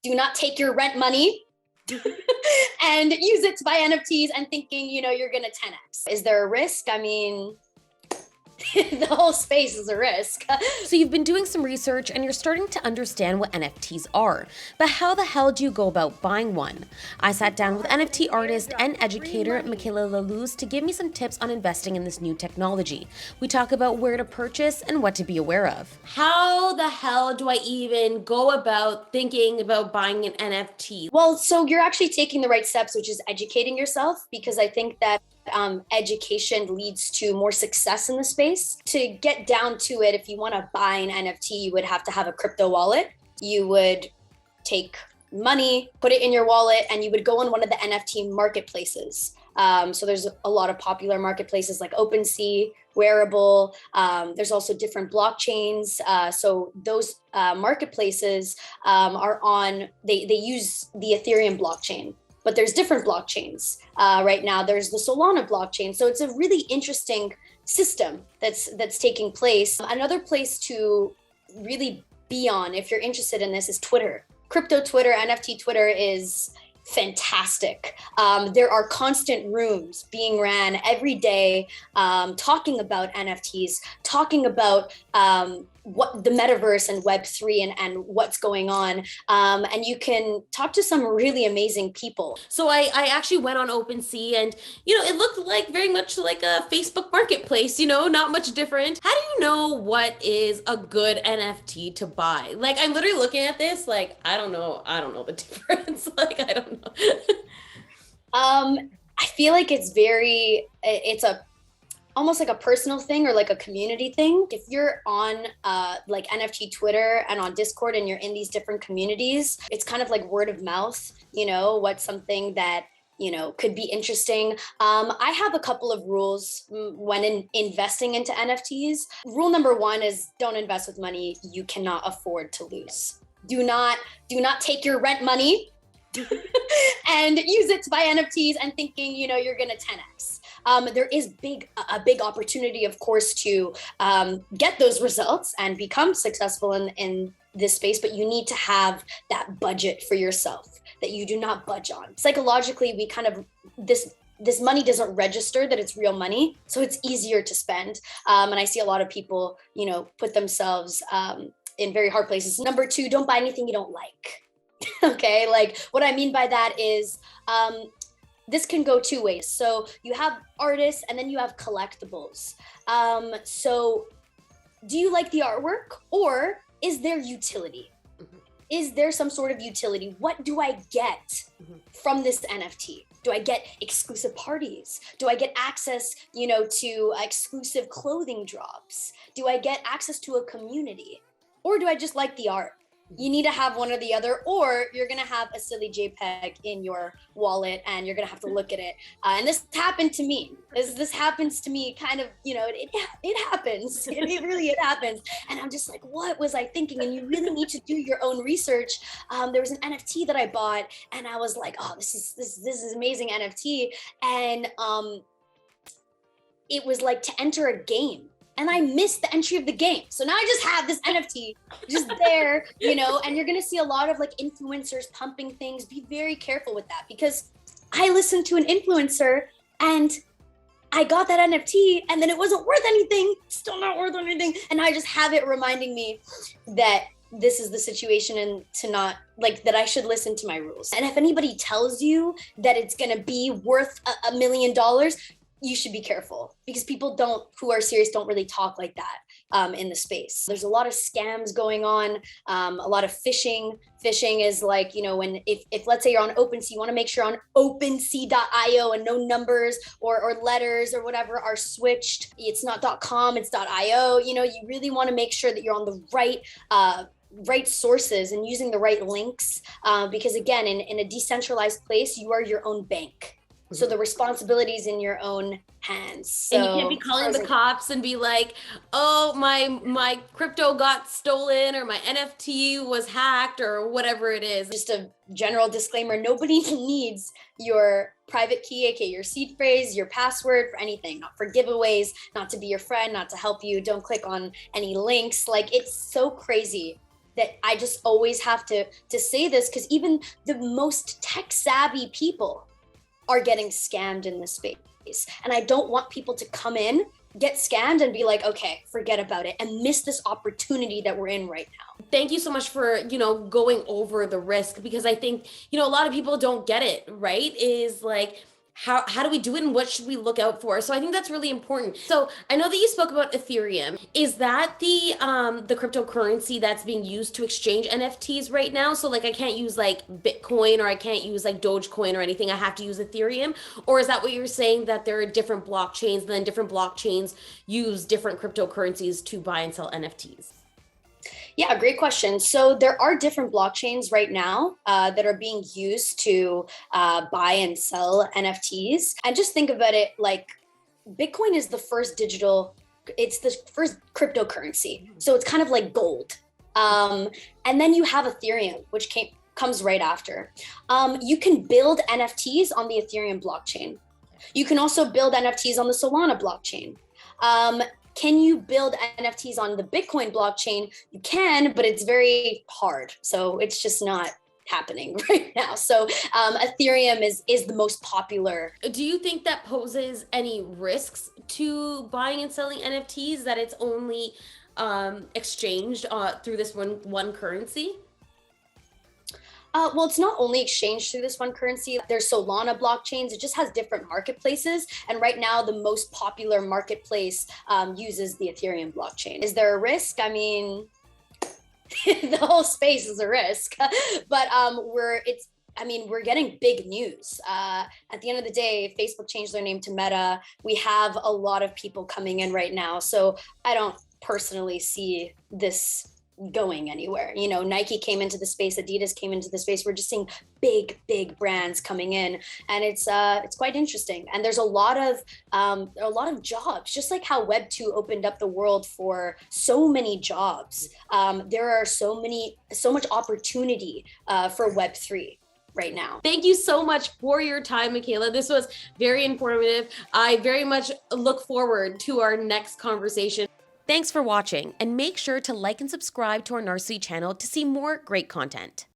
do not take your rent money and use it to buy NFTs and thinking, you're going to 10x. Is there a risk? I mean, the whole space is a risk. So you've been doing some research and you're starting to understand what NFTs are, but how the hell do you go about buying one? I sat down with NFT artist and educator Michaela Lallouz to give me some tips on investing in this new technology. We talk about where to purchase and what to be aware of. How the hell do I even go about thinking about buying an NFT? Well, so you're actually taking the right steps, which is educating yourself, because I think that education leads to more success in the space. To get down to it, if you want to buy an NFT, you would have to have a crypto wallet. You would take money, put it in your wallet, and you would go on one of the NFT marketplaces. So there's a lot of popular marketplaces like OpenSea, Wearable. There's also different blockchains. So those marketplaces they use the Ethereum blockchain. But there's different blockchains. Right now, there's the Solana blockchain. So it's a really interesting system that's taking place. Another place to really be on, if you're interested in this, is Twitter. Crypto Twitter, NFT Twitter is fantastic. There are constant rooms being ran every day, talking about NFTs, talking about what the metaverse and Web3 and what's going on. And you can talk to some really amazing people. So I actually went on OpenSea and, it looked like very much like a Facebook marketplace, not much different. How do you know what is a good NFT to buy? Like, I'm literally looking at this, like, I don't know the difference. Like, I don't know. I feel like it's almost like a personal thing or like a community thing. If you're on like NFT Twitter and on Discord and you're in these different communities, it's kind of like word of mouth, what's something that, could be interesting. I have a couple of rules when investing into NFTs. Rule number one is don't invest with money you cannot afford to lose. Do not take your rent money and use it to buy NFTs and thinking, you're going to 10x. There is a big opportunity, of course, to get those results and become successful in this space, but you need to have that budget for yourself that you do not budge on. Psychologically, we kind of, this money doesn't register that it's real money, so it's easier to spend. And I see a lot of people, put themselves in very hard places. Number two, don't buy anything you don't like. Okay, like what I mean by that is, this can go two ways. So you have artists and then you have collectibles. So do you like the artwork or is there utility? Mm-hmm. Is there some sort of utility? What do I get from this NFT? Do I get exclusive parties? Do I get access, to exclusive clothing drops? Do I get access to a community? Or do I just like the art? You need to have one or the other, or you're going to have a silly JPEG in your wallet and you're going to have to look at it. And this happened to me. This happens to me kind of, it happens. It happens. And I'm just like, what was I thinking? And you really need to do your own research. There was an NFT that I bought and I was like, oh, this is amazing NFT. And it was like to enter a game. And I missed the entry of the game. So now I just have this NFT just there, and you're going to see a lot of like influencers pumping things. Be very careful with that because I listened to an influencer and I got that NFT and then it wasn't worth anything, still not worth anything. And I just have it reminding me that this is the situation and to not like that I should listen to my rules. And if anybody tells you that it's going to be worth $1 million, you should be careful because people who are serious don't really talk like that in the space. There's a lot of scams going on, a lot of phishing. Phishing is like, when if let's say you're on OpenSea, you want to make sure on OpenSea.io and no numbers or letters or whatever are switched. It's not .com, it's .io. You really want to make sure that you're on the right sources and using the right links because again, in a decentralized place, you are your own bank. So the responsibility is in your own hands. So, and you can't be calling the cops and be like, oh, my crypto got stolen or my NFT was hacked or whatever it is. Just a general disclaimer, nobody needs your private key, aka your seed phrase, your password for anything, not for giveaways, not to be your friend, not to help you. Don't click on any links. Like, it's so crazy that I just always have to say this, because even the most tech savvy people are getting scammed in this space. And I don't want people to come in, get scammed, and be like, okay, forget about it, and miss this opportunity that we're in right now. Thank you so much for, going over the risk, because I think, a lot of people don't get it, right? Is like, how do we do it and what should we look out for? So I think that's really important. So I know that you spoke about Ethereum. Is that the cryptocurrency that's being used to exchange NFTs right now? So like I can't use like Bitcoin, or I can't use like Dogecoin or anything. I have to use Ethereum? Or is that what you're saying, that there are different blockchains, and then different blockchains use different cryptocurrencies to buy and sell NFTs? Yeah, great question. So there are different blockchains right now that are being used to buy and sell NFTs. And just think about it like Bitcoin is the first it's the first cryptocurrency. So it's kind of like gold. And then you have Ethereum, which comes right after. You can build NFTs on the Ethereum blockchain. You can also build NFTs on the Solana blockchain. Can you build NFTs on the Bitcoin blockchain? You can, but it's very hard. So it's just not happening right now. So Ethereum is the most popular. Do you think that poses any risks to buying and selling NFTs, that it's only exchanged through this one currency? Well, it's not only exchanged through this one currency. There's Solana blockchains. It just has different marketplaces. And right now, the most popular marketplace uses the Ethereum blockchain. Is there a risk? I mean, the whole space is a risk. But we're getting big news. At the end of the day, Facebook changed their name to Meta. We have a lot of people coming in right now. So I don't personally see this going anywhere. Nike came into the space, Adidas came into the space. We're just seeing big brands coming in, and it's quite interesting. And there's a lot of jobs, just like how Web2 opened up the world for so many jobs. There are so much opportunity for Web3 right now. Thank you so much for your time, Michaela. This was very informative. I very much look forward to our next conversation. Thanks for watching, and make sure to like and subscribe to our Narcity channel to see more great content.